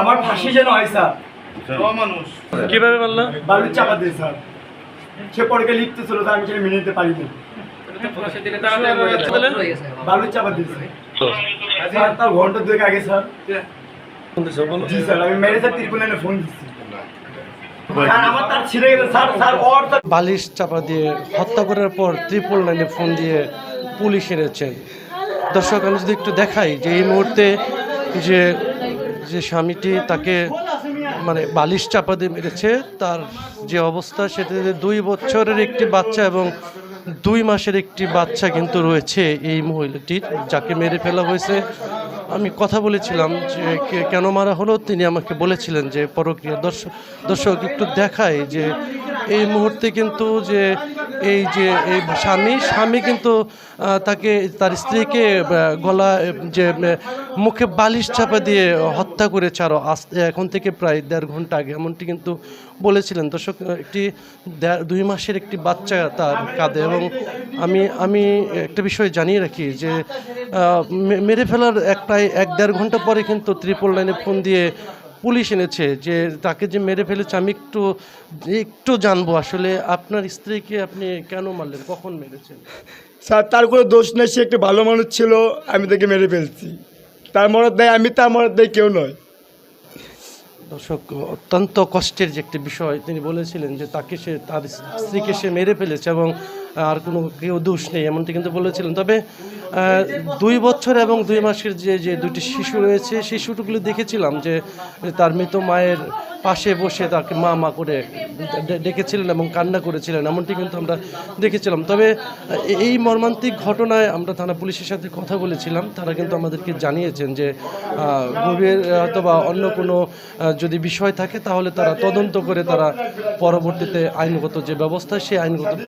আমার ফাঁসি যেন হয় স্যার। কিভাবে মারলো? বালুর চাপা দিয়ে স্যার। সে পড়কে লিখতে ছিল স্যার, আমি সেটা মেনে নিতে পারিনি। বালুর চাপা দিয়েছে স্যার, তার ঘন্টা দুয়েক আগে স্যার। জি স্যার, আমি মেরে স্যার 399 ফোন দিচ্ছি স্যার। আমার তার ছিঁড়ে গেছে স্যার। স্যার ওর বালিশ চাপা দিয়ে হত্যা করার পর 999 ফোন দিয়ে পুলিশ এনেছেন। দর্শক, আমি যদি একটু দেখাই যে এই মুহূর্তে যে যে স্বামীটি তাকে মানে বালিশ চাপা দিয়ে মেরেছে, তার যে অবস্থা সেটা 2 বছরের একটি বাচ্চা এবং 2 মাসের একটি বাচ্চা কিন্তু রয়েছে এই মহিলাটির, যাকে মেরে ফেলা হয়েছে। আমি কথা বলেছিলাম যে কেন মারা হলো, তিনি আমাকে বলেছিলেন যে পরকীয়া। দর্শক একটু দেখায় যে এই মুহূর্তে কিন্তু যে এই স্বামী কিন্তু তাকে, তার স্ত্রীকে গলা যে মুখে বালিশ চাপা দিয়ে হত্যা করেছে আরও এখন থেকে প্রায় 1.5 ঘন্টা আগে, এমনটি কিন্তু বলেছিলেন। দর্শক, একটি 2 মাসের একটি বাচ্চা তার কাঁধে। এবং আমি একটা বিষয় জানিয়ে রাখি যে মেরে ফেলার প্রায় 1-1.5 ঘন্টা পরে কিন্তু 999 ফোন দিয়ে পুলিশ এনেছে যে তাকে যে মেরে ফেলেছে। আমি একটু জানবো আসলে আপনার স্ত্রীকে আপনি কেন মারলেন, কখন মেরেছেন? স্যার, তার কোনো দোষ নেই, সে একটি ভালো মানুষ ছিল, আমি তাকে মেরে ফেলছি। তার মরদ দেয় আমি, তার মরদ দেয় কেউ নয়। দর্শক, অত্যন্ত কষ্টের যে একটি বিষয়, তিনি বলেছিলেন যে তাকে তার স্ত্রীকে সে মেরে ফেলেছে এবং আর কোনো কেউ দোষ নেই, এমনটি কিন্তু বলেছিলেন। তবে 2 বছর এবং 2 মাসের যে 2টি শিশু রয়েছে, শিশুগুলো দেখেছিলাম যে তার মৃত মায়ের পাশে বসে তাকে মা করে ডেকেছিলেন এবং কান্না করেছিলেন, এমনটি কিন্তু আমরা দেখেছিলাম। তবে এই মর্মান্তিক ঘটনায় আমরা থানা পুলিশের সাথে কথা বলেছিলাম, তারা কিন্তু আমাদেরকে জানিয়েছেন যে গভীর অথবা অন্য কোনো যদি বিষয় থাকে তাহলে তারা তদন্ত করে তারা পরবর্তীতে আইনগত যে ব্যবস্থা, সেই আইনগত